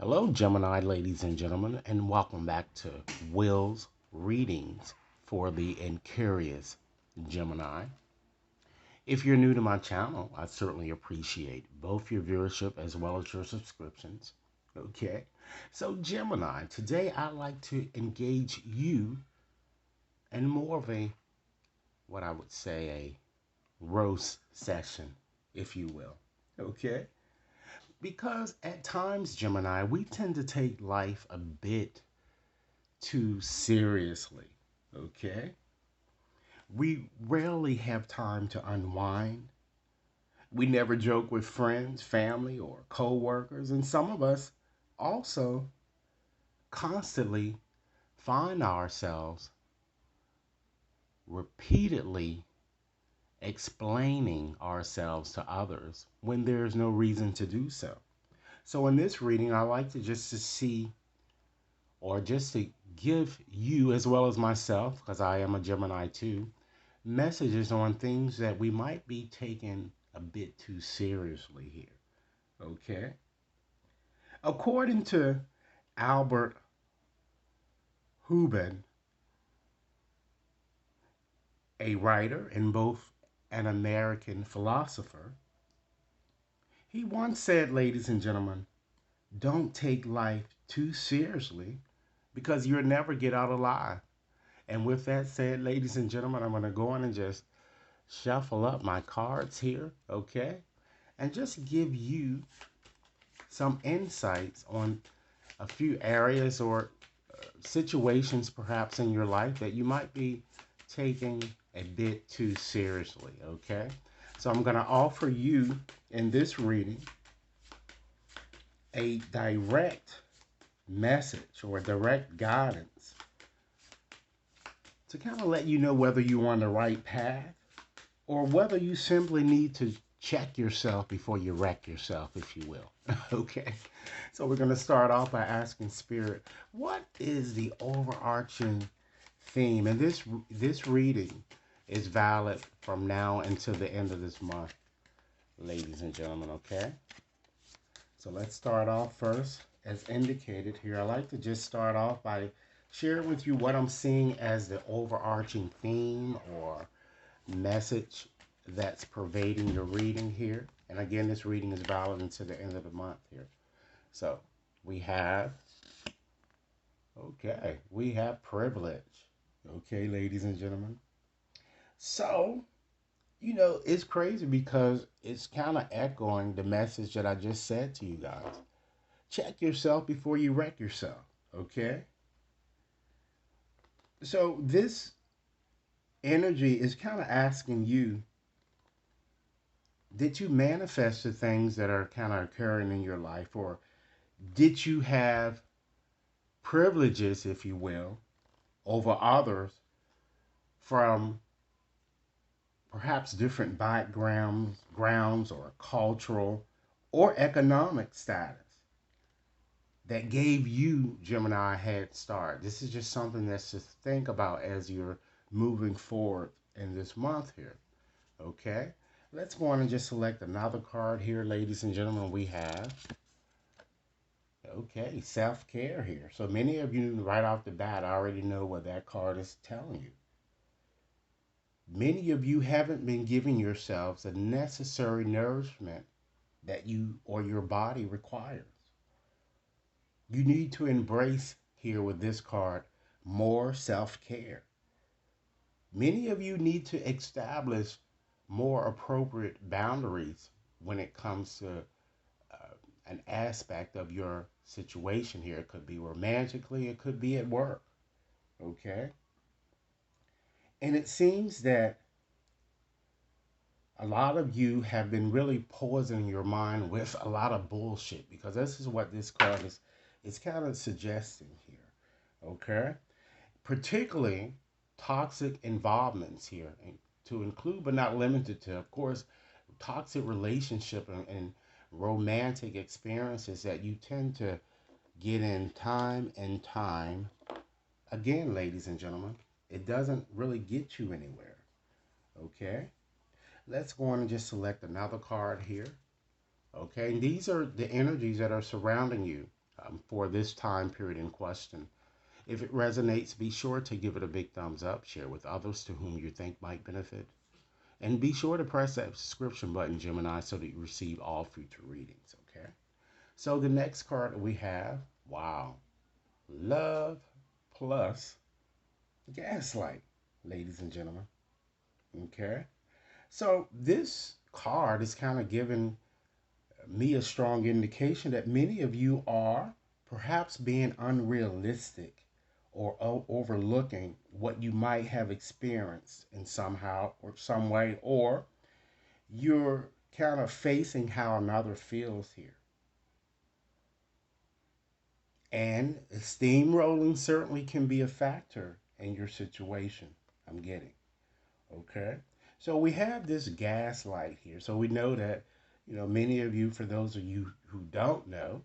Hello, Gemini, ladies and gentlemen, and welcome back to Will's Readings for the Incurious Gemini. If you're new to my channel, I certainly appreciate both your viewership as well as your subscriptions. Okay, so Gemini, today I'd like to engage you in more of what I would say, a roast session, if you will. Okay, because at times, Gemini, we tend to take life a bit too seriously, okay? We rarely have time to unwind. We never joke with friends, family, or co-workers, and some of us also constantly find ourselves repeatedly explaining ourselves to others when there's no reason to do so. So in this reading, I like to just to see or just to give you as well as myself, because I am a Gemini too, messages on things that we might be taking a bit too seriously here. Okay? According to Elbert Hubbard, a writer and both an American philosopher, he once said, ladies and gentlemen, don't take life too seriously because you'll never get out alive. And with that said, ladies and gentlemen, I'm going to go on and just shuffle up my cards here, okay? And just give you some insights on a few areas or situations perhaps in your life that you might be taking a bit too seriously, okay? So I'm going to offer you in this reading a direct message or direct guidance to kind of let you know whether you're on the right path or whether you simply need to check yourself before you wreck yourself, if you will. Okay, so we're going to start off by asking Spirit, what is the overarching theme? And this reading is valid from now until the end of this month, ladies and gentlemen. Okay, so let's start off first, as indicated here. I like to just start off by sharing with you what I'm seeing as the overarching theme or message that's pervading your reading here. And again, this reading is valid until the end of the month here. So we have, we have privilege. Okay, ladies and gentlemen. So, it's crazy because it's kind of echoing the message that I just said to you guys. Check yourself before you wreck yourself. Okay. So this energy is kind of asking you, did you manifest the things that are kind of occurring in your life, or did you have privileges, if you will, over others from perhaps different backgrounds or cultural or economic status that gave you, Gemini, a head start? This is just something that's to think about as you're moving forward in this month here. Okay, let's go on and just select another card here, ladies and gentlemen. We have, self-care here. So many of you right off the bat already know what that card is telling you. Many of you haven't been giving yourselves the necessary nourishment that you or your body requires. You need to embrace here with this card more self-care. Many of you need to establish more appropriate boundaries when it comes to an aspect of your situation here. It could be romantically, it could be at work. Okay. And it seems that a lot of you have been really poisoning your mind with a lot of bullshit, because this is what this card is kind of suggesting here. Okay. Particularly toxic involvements here, and to include but not limited to, of course, toxic relationship and romantic experiences that you tend to get in time and time again, ladies and gentlemen. It doesn't really get you anywhere. Okay, let's go on and just select another card here. Okay, and these are the energies that are surrounding you for this time period in question. If it resonates, be sure to give it a big thumbs up, share with others to whom you think might benefit, and be sure to press that subscription button, Gemini, so that you receive all future readings, okay? So the next card we have, wow, love plus gaslight, ladies and gentlemen, okay? So this card is kind of giving me a strong indication that many of you are perhaps being unrealistic or overlooking what you might have experienced in somehow or some way, or you're kind of facing how another feels here. And steamrolling certainly can be a factor in your situation, I'm getting. Okay? So we have this gaslight here. So we know that, many of you, for those of you who don't know,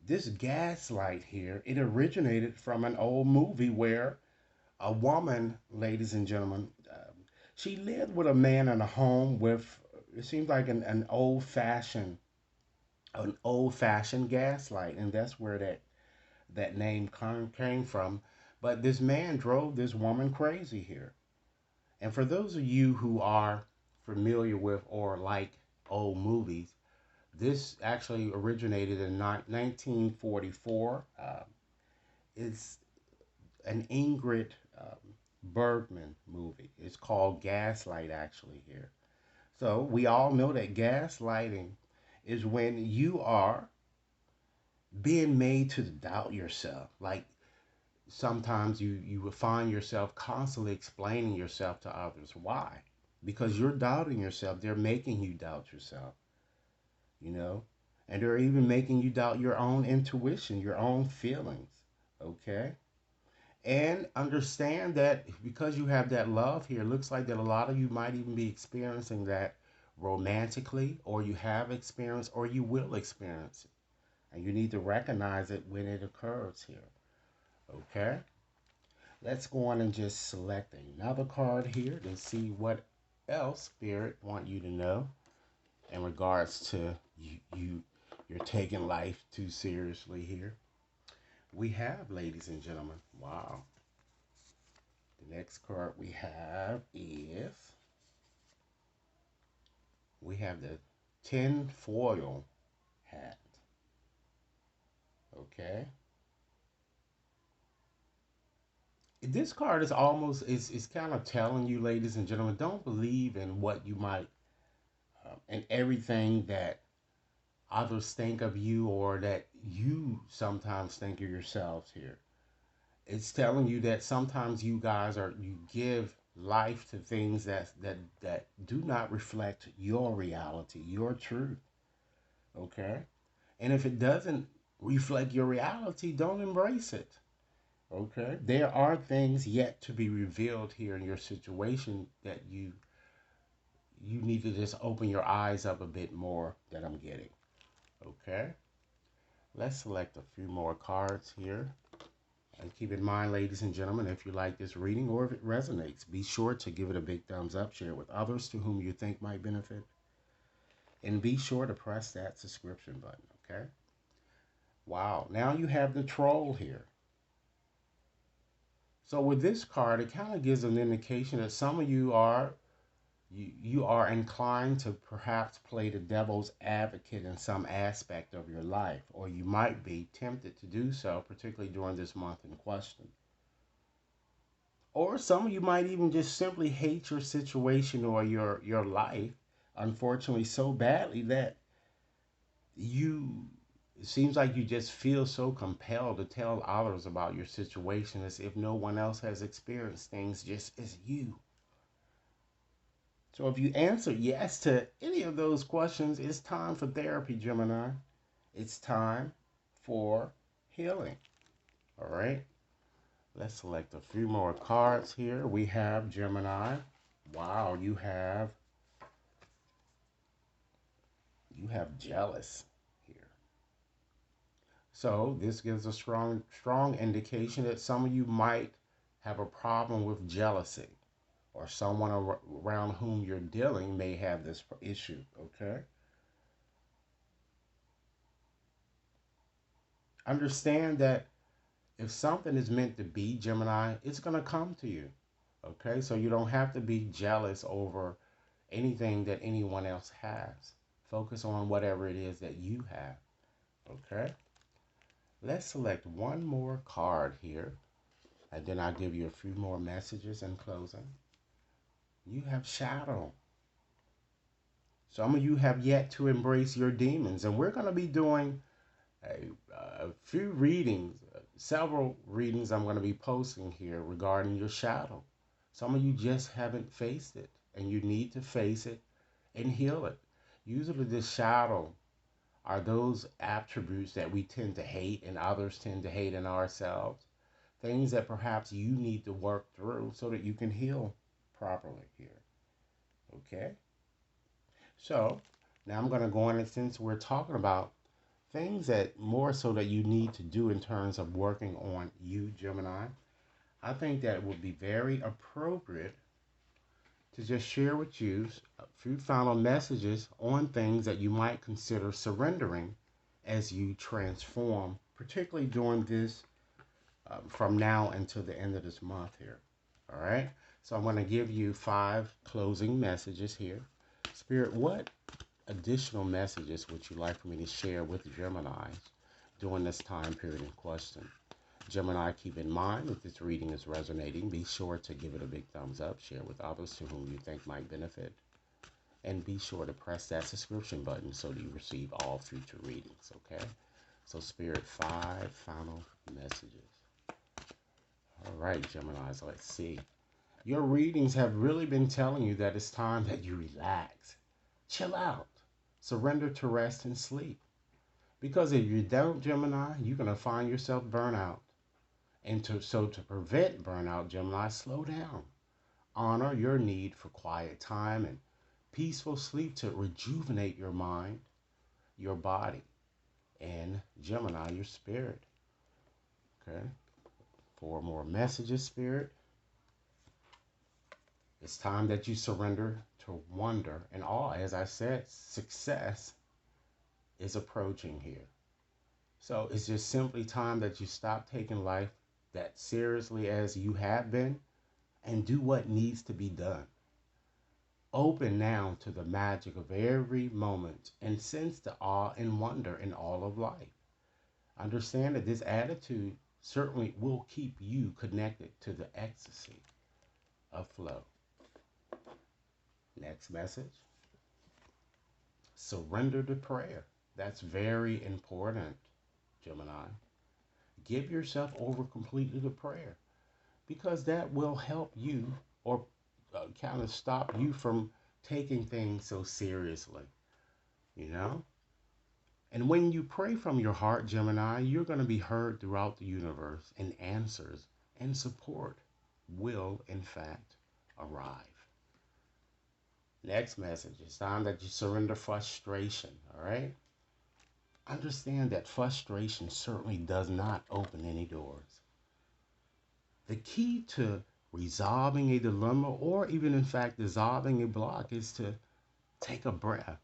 this gaslight here, it originated from an old movie where a woman, ladies and gentlemen, she lived with a man in a home with, it seems like an old fashioned gaslight, and that's where that name came from. But this man drove this woman crazy here. And for those of you who are familiar with or like old movies, this actually originated in 1944. It's an Ingrid Bergman movie. It's called Gaslight, actually, here. So we all know that gaslighting is when you are being made to doubt yourself. Like sometimes you will find yourself constantly explaining yourself to others. Why? Because you're doubting yourself. They're making you doubt yourself, you know? And they're even making you doubt your own intuition, your own feelings, okay? And understand that because you have that love here, it looks like that a lot of you might even be experiencing that romantically, or you have experienced, or you will experience it. And you need to recognize it when it occurs here, okay? Let's go on and just select another card here to see what else Spirit want you to know in regards to you're taking life too seriously here. We have, ladies and gentlemen, wow. The next card we have is the tin foil hat. Okay. This card is almost is kind of telling you, ladies and gentlemen, don't believe in what you might and everything that others think of you or that you sometimes think of yourselves here. It's telling you that sometimes you give life to things that do not reflect your reality, your truth. Okay? And if it doesn't reflect your reality, don't embrace it. Okay? There are things yet to be revealed here in your situation that you need to just open your eyes up a bit more that I'm getting. Okay? Let's select a few more cards here. And keep in mind, ladies and gentlemen, if you like this reading or if it resonates, be sure to give it a big thumbs up, share it with others to whom you think might benefit, and be sure to press that subscription button, okay? Wow, now you have the troll here. So with this card, it kind of gives an indication that some of you are inclined to perhaps play the devil's advocate in some aspect of your life, or you might be tempted to do so, particularly during this month in question. Or some of you might even just simply hate your situation or your life, unfortunately, so badly that you it seems like you just feel so compelled to tell others about your situation as if no one else has experienced things just as you. So if you answer yes to any of those questions, it's time for therapy, Gemini. It's time for healing. All right. Let's select a few more cards here. We have Gemini. Wow, you have jealous here. So this gives a strong indication that some of you might have a problem with jealousy, or someone around whom you're dealing may have this issue, okay? Understand that if something is meant to be, Gemini, it's going to come to you. Okay, so you don't have to be jealous over anything that anyone else has. Focus on whatever it is that you have. Okay, let's select one more card here, and then I'll give you a few more messages in closing. You have shadow. Some of you have yet to embrace your demons, and we're going to be doing a few readings, several readings I'm going to be posting here regarding your shadow. Some of you just haven't faced it, and you need to face it and heal it. Usually, this shadow are those attributes that we tend to hate and others tend to hate in ourselves. Things that perhaps you need to work through so that you can heal properly here. Okay? So, now I'm going to go on, and since we're talking about things that more so that you need to do in terms of working on you, Gemini, I think that it would be very appropriate to just share with you a few final messages on things that you might consider surrendering as you transform, particularly during this from now until the end of this month here. All right. So I'm going to give you 5 closing messages here. Spirit, what additional messages would you like for me to share with Gemini during this time period in question? Gemini, keep in mind, if this reading is resonating, be sure to give it a big thumbs up, share with others to whom you think might benefit, and be sure to press that subscription button so that you receive all future readings, okay? So, Spirit, 5 final messages. All right, Geminis, let's see. Your readings have really been telling you that it's time that you relax, chill out, surrender to rest and sleep. Because if you don't, Gemini, you're going to find yourself burnout. And to prevent burnout, Gemini, slow down. Honor your need for quiet time and peaceful sleep to rejuvenate your mind, your body, and Gemini, your spirit. Okay? 4 more messages, Spirit. It's time that you surrender to wonder and awe. As I said, success is approaching here. So it's just simply time that you stop taking life that seriously as you have been and do what needs to be done. Open now to the magic of every moment and sense the awe and wonder in all of life. Understand that this attitude certainly will keep you connected to the ecstasy of flow. Next message. Surrender to prayer. That's very important, Gemini. Give yourself over completely to prayer because that will help you or kind of stop you from taking things so seriously, you know? And when you pray from your heart, Gemini, you're going to be heard throughout the universe, and answers and support will, in fact, arrive. Next message. It's time that you surrender frustration, all right? Understand that frustration certainly does not open any doors. The key to resolving a dilemma or even in fact dissolving a block is to take a breath.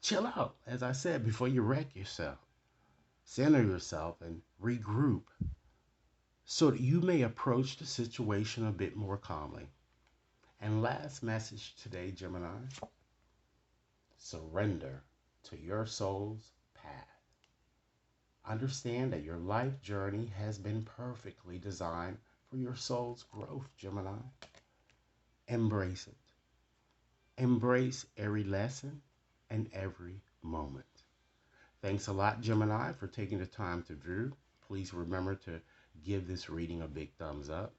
Chill out, as I said, before you wreck yourself. Center yourself and regroup so that you may approach the situation a bit more calmly. And last message today, Gemini, surrender to your soul's path. Understand that your life journey has been perfectly designed for your soul's growth, Gemini. Embrace it. Embrace every lesson and every moment. Thanks a lot, Gemini, for taking the time to view. Please remember to give this reading a big thumbs up.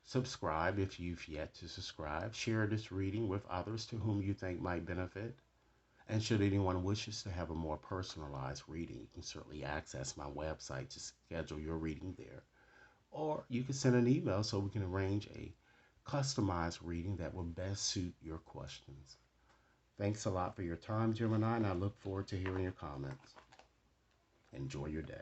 Subscribe if you've yet to subscribe. Share this reading with others to whom you think might benefit. And should anyone wishes to have a more personalized reading, you can certainly access my website to schedule your reading there. Or you can send an email so we can arrange a customized reading that will best suit your questions. Thanks a lot for your time, Gemini, and I look forward to hearing your comments. Enjoy your day.